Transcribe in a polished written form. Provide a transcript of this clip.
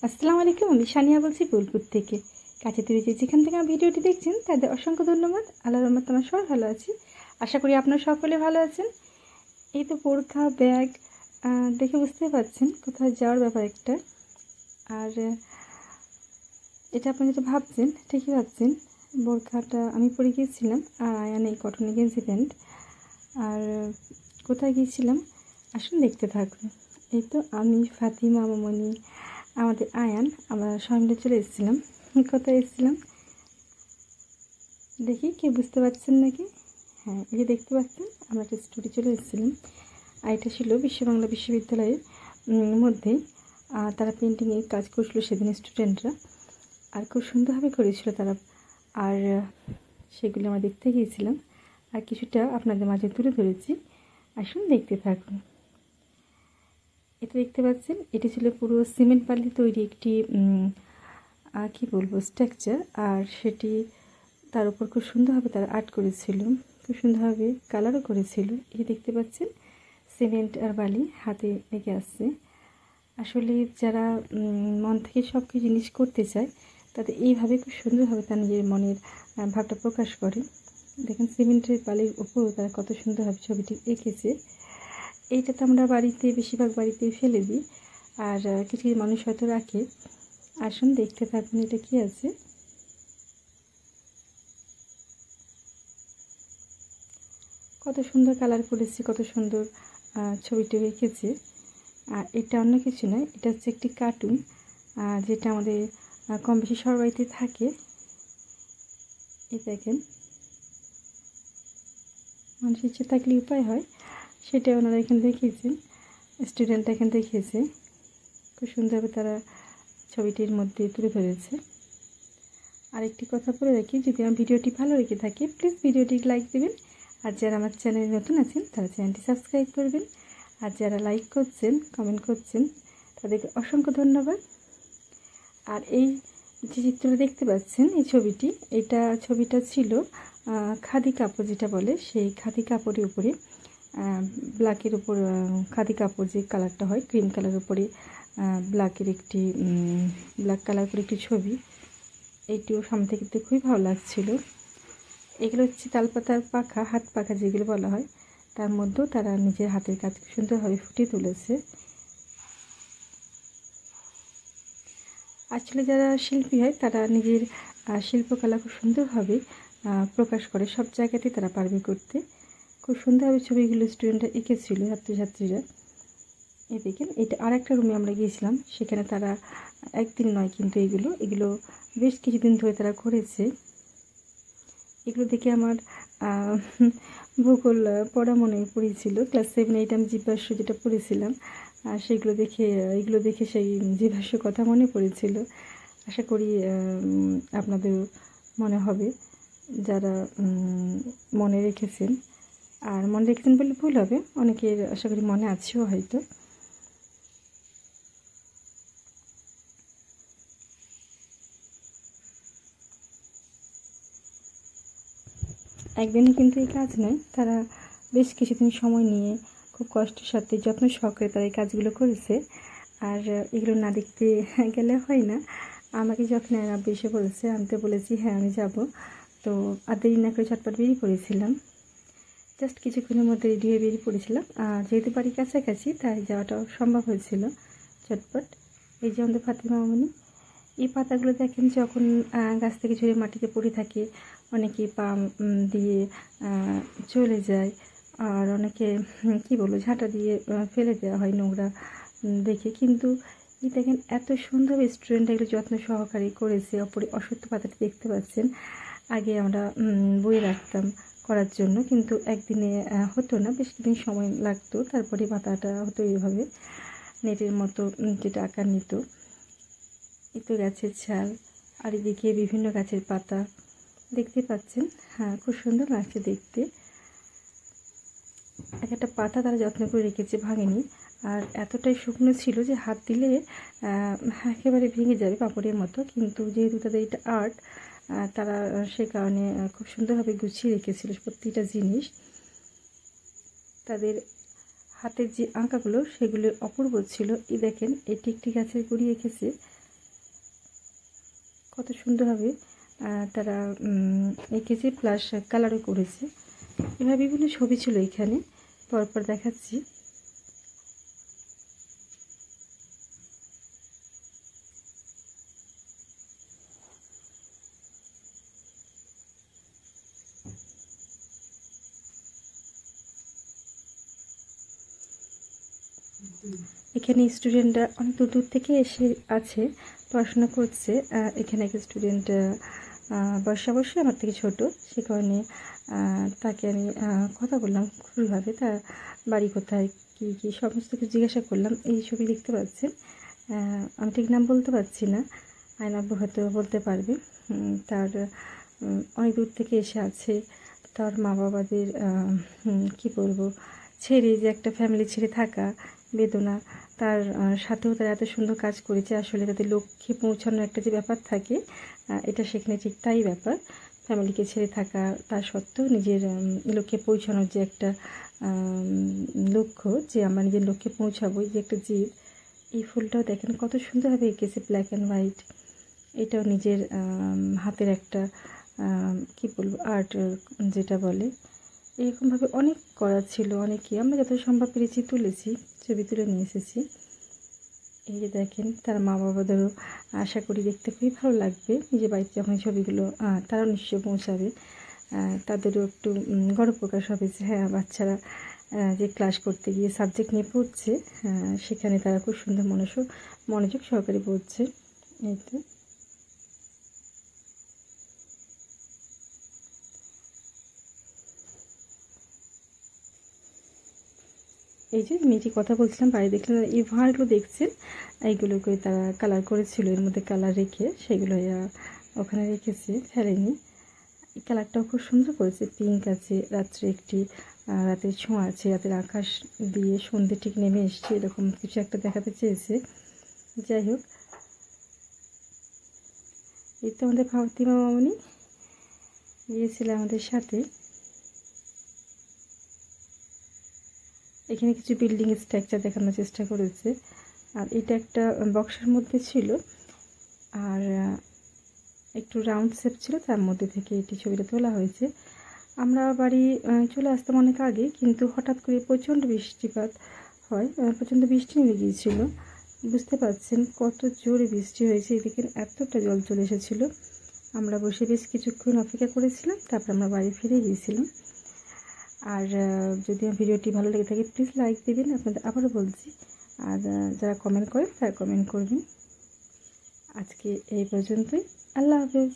আসসালামু আলাইকুম। আমি সানিয়া বলছি বোলপুর থেকে। কাছে দূরে যেখান থেকে আমার ভিডিওটি দেখছেন তাদের অসংখ্য ধন্যবাদ। আল্লাহর রহমতে আমরা সবাই ভালো আছি। আশা করি আপনারা সকলে ভালো আছেন। এই তো বোরখা ব্যাগ দেখে বুঝতে পারছেন কোথাও যাওয়ার ব্যাপার একটা। আর এটা আপনি যেটা ভাবছেন ঠিকই ভাবছেন। বোরখাটা আমি পরে গিয়েছিলাম আর আয়ান এই কটনের গেঞ্জি প্যান্ট। আর কোথায় গিয়েছিলাম আসুন দেখতে থাকুন। এই তো আমি, ফাতিমা, মামনি, আমাদের আয়ান, আমরা সবাই মিলে চলে এসেছিলাম। কোথায় এসেছিলাম দেখি, কেউ বুঝতে পারছেন নাকি? হ্যাঁ, এই যে দেখতে পাচ্ছেন আমরা একটা স্টুডিও চলে এসেছিলাম। আর এটা ছিল বিশ্ববাংলা বিশ্ববিদ্যালয়ের মধ্যেই। তারা পেন্টিংয়ের কাজ করছিল সেদিন স্টুডেন্টরা, আর খুব সুন্দরভাবে করেছিল তারা। আর সেগুলো আমরা দেখতে গিয়েছিলাম, আর কিছুটা আপনাদের মাঝে তুলে ধরেছি। আসুন দেখতে থাকুন। এটা দেখতে পাচ্ছেন, এটি ছিল পুরো সিমেন্ট বালি তৈরি একটি কি বলবো স্ট্রাকচার। আর সেটি তার উপর খুব সুন্দরভাবে তারা আর্ট করেছিল, খুব সুন্দরভাবে কালারও করেছিল। এই দেখতে পাচ্ছেন সিমেন্ট আর বালি হাতে লেগে আসছে। আসলে যারা মন থেকে সব কিছু জিনিস করতে চায় তাদের এইভাবে খুব সুন্দরভাবে তার নিজের মনের ভাবটা প্রকাশ করে। দেখেন সিমেন্টের বালির উপরও তারা কত সুন্দরভাবে ছবিটি এঁকেছে। এইটা তো আমরা বাড়িতে বেশিরভাগ বাড়িতেই ফেলে দিই, আর কিছু কিছু মানুষ হয়তো রাখে। আসুন দেখতে থাকুন এটা কি আছে। কত সুন্দর কালার করেছে, কত সুন্দর ছবিটি এঁকেছে। আর এটা অন্য কিছু নয়, এটা হচ্ছে একটি কার্টুন যেটা আমাদের কম বেশি সবার বাড়িতে থাকে। এই দেখেন, মানুষ ইচ্ছে থাকলে উপায় হয়, সেটা ওনারা এখানে দেখিয়েছেন, স্টুডেন্টরা এখানে দেখিয়েছে। খুব সুন্দরভাবে তারা ছবিটির মধ্যে তুলে ধরেছে। আরেকটি কথা বলে রাখি, যদি আমার ভিডিওটি ভালো লেগে থাকে প্লিজ ভিডিওটি লাইক দেবেন। আর যারা আমার চ্যানেলে নতুন আছেন তারা চ্যানেলটি সাবস্ক্রাইব করবেন। আর যারা লাইক করছেন, কমেন্ট করছেন, তাদেরকে অসংখ্য ধন্যবাদ। আর এই যে চিত্রটা দেখতে পাচ্ছেন, এই ছবিটা ছিল খাদি কাপড় যেটা বলে, সেই খাদি কাপড়ের উপরে ব্ল্যাকের উপর খাদি কাপড় যে কালারটা হয় ক্রিম কালারের উপরে ব্ল্যাকের একটি ব্ল্যাক কালার করে একটি ছবি। এইটিও সামনে থেকে দেখতে খুবই ভালো লাগছিল। এগুলো হচ্ছে তালপাতার পাখা, হাত পাখা যেগুলো বলা হয়, তার মধ্যেও তারা নিজের হাতের কাজ সুন্দরভাবে ফুটিয়ে তুলেছে। আসলে যারা শিল্পী হয় তারা নিজের শিল্পকলা খুব সুন্দরভাবে প্রকাশ করে, সব জায়গাতেই তারা পারবে করতে। খুব সুন্দরভাবে ছবিগুলো স্টুডেন্টরা এঁকেছিল, ছাত্রছাত্রীরা। এই দেখেন, এটা আর একটা রুমে আমরা গিয়েছিলাম, সেখানে তারা একদিন নয় কিন্তু এগুলো বেশ কিছুদিন ধরে তারা করেছে। এগুলো দেখে আমার ভূগোল পড়া মনে পড়েছিল, ক্লাস 7-8 আমি জীবাশ্ম যেটা পড়েছিলাম, আর এগুলো দেখে সেই জীবাশ্ম কথা মনে পড়েছিল। আশা করি আপনাদের মনে হবে, যারা মনে রেখেছেন। আর মনে রেখেছেন বলে ভুল হবে, অনেকের আশা করি মনে আছেও হয়তো। একদিনই কিন্তু এই কাজ নয়, তারা বেশ কিছুদিন সময় নিয়ে খুব কষ্টের সাথে যত্ন সহকারে তারা এই কাজগুলো করেছে। আর এগুলো না দেখতে গেলে হয় না। আমাকে যখন আব্বু এসে বলেছে, আমি তো বলেছি হ্যাঁ আমি যাব। তো আর দেরি না করে ঝটপট বেরিয়ে পড়েছিলাম, জাস্ট কিছুক্ষণের মধ্যে রেডি হয়ে বেরিয়ে পড়েছিলাম। আর যেহেতু বাড়ির কাছাকাছি তাই যাওয়াটাও সম্ভব হয়েছিল ঝটপট। এই যে আমাদের ফাতিমা মামনি, এই পাতাগুলো দেখেন যখন গাছ থেকে ঝরে মাটিতে পড়ে থাকে, অনেকে পা দিয়ে চলে যায়, আর অনেকে কি বলবো ঝাঁটা দিয়ে ফেলে দেওয়া হয় নোংরা দেখে। কিন্তু এই দেখেন এত সুন্দর স্টুডেন্ট এগুলো যত্ন সহকারে করেছে। অপরে অসত্য পাতাটি দেখতে পাচ্ছেন, আগে আমরা বয়ে রাখতাম করার জন্য, কিন্তু একদিনে হতো না, বেশ কিছুদিন সময় লাগতো, তারপরে পাতাটা হতো এইভাবে নেটের মতো যেটা আকার নিত। এই তো গাছের ছাল, আর এদিকে বিভিন্ন গাছের পাতা দেখতে পাচ্ছেন। হ্যাঁ, খুব সুন্দর লাগছে দেখতে। এক একটা পাতা তারা যত্ন করে রেখেছে, ভাঙেনি। আর এতটাই শুকনো ছিল যে হাত দিলে একেবারে ভেঙে যাবে পাপড়ের মতো, কিন্তু যেহেতু তাদের এটা আর্ট, তারা সে কারণে খুব সুন্দরভাবে গুছিয়ে রেখেছিল প্রতিটা জিনিস। তাদের হাতের যে আঁকাগুলো সেগুলো অপূর্ব ছিল। এই দেখেন, এটি একটি গাছের গুঁড়ি এঁকেছে, কত সুন্দরভাবে তারা এঁকেছে, প্লাস কালারও করেছে। এভাবে বিভিন্ন ছবি ছিল এখানে, পরপর দেখাচ্ছি। এখানে স্টুডেন্টরা অনেক দূর দূর থেকে এসে আছে, পড়াশোনা করছে। এখানে এক স্টুডেন্ট বয়স অবশ্যই আমার থেকে ছোট, সে কারণে তাকে আমি কথা বললাম খুবইভাবে, তার বাড়ি কোথায়, কী কী সমস্ত কিছু জিজ্ঞাসা করলাম। এই ছবি দেখতে পাচ্ছেন, আমি ঠিক নাম বলতে পারছি না, আয়নাব্বু হয়তো বলতে পারবে। তার অনেক দূর থেকে এসে আছে, তার মা বাবাদের কী বলবো, ছেড়ে, যে একটা ফ্যামিলি ছেড়ে থাকা বেদনা, তার সাথেও তারা এত সুন্দর কাজ করেছে। আসলে তাদের লক্ষ্যে পৌঁছানোর একটা যে ব্যাপার থাকে, এটা সেখানে ঠিক তাই ব্যাপার। ফ্যামিলিকে ছেড়ে থাকা, তার সত্ত্বেও নিজের লক্ষ্যে পৌঁছানোর যে একটা লক্ষ্য, যে আমরা নিজের লক্ষ্যে পৌঁছাবো, যে একটা জিদ। এই ফুলটাও দেখেন কত সুন্দরভাবে এঁকেছে, ব্ল্যাক অ্যান্ড হোয়াইট। এটাও নিজের হাতের একটা কী বলবো, আর্ট যেটা বলে, এরকমভাবে অনেক করা ছিল। অনেকে আমরা যত সম্ভব পেরেছি তুলেছি, ছবি তুলে নিয়ে এসেছি। এই যে দেখেন, তার মা বাবাদেরও আশা করি দেখতে খুবই ভালো লাগবে। নিজের বাড়িতে যখন ছবিগুলো তারাও নিশ্চয়ই পৌঁছাবে, তাদেরও একটু গর্ব প্রকাশ হবে যে হ্যাঁ, বাচ্চারা যে ক্লাস করতে গিয়ে সাবজেক্ট নিয়ে পড়ছে, সেখানে তারা খুব সুন্দর মনোযোগ সহকারে পড়ছে। এই তো এই যে মেয়েটি কথা বলছিলাম, বাইরে দেখলেন এই ভাঁড়গুলো দেখছেন, এইগুলোকে তারা কালার করেছিল, এর মধ্যে কালার রেখে সেগুলো ওখানে রেখেছে, ফেলেনি। এই কালারটাও খুব সুন্দর করেছে, পিঙ্ক আছে, রাত্রে একটি রাতের ছোঁয়া আছে, রাতের আকাশ দিয়ে সন্ধ্যে ঠিক নেমে এসছে, এরকম কিছু একটা দেখাতে চেয়েছে। যাই হোক, এই তো আমাদের ফাতিমা মামনি গিয়েছিল আমাদের সাথে। এখানে কিছু বিল্ডিং স্ট্রাকচার দেখানোর চেষ্টা করেছে, আর এটা একটা বক্সের মধ্যে ছিল, আর একটু রাউন্ড শেপ ছিল, তার মধ্যে থেকে এটি ছবিটা তোলা হয়েছে। আমরা বাড়ি চলে আসতাম অনেক আগে, কিন্তু হঠাৎ করে প্রচণ্ড বৃষ্টিপাত হয়, প্রচণ্ড বৃষ্টি নেমে গিয়েছিল। বুঝতে পারছেন কত জোরে বৃষ্টি হয়েছে, এদিকে এতটা জল চলে এসেছিলো। আমরা বসে বেশ কিছুক্ষণ অপেক্ষা করেছিলাম, তারপর আমরা বাড়ি ফিরে গিয়েছিলাম। আর যদি আমার ভিডিওটি ভালো লেগে থাকে প্লিজ লাইক দেবেন, আপনাদের আবারও বলছি। আর যারা কমেন্ট করেন তারা কমেন্ট করবেন। আজকে এই পর্যন্তই, আল্লাহ হাফেজ।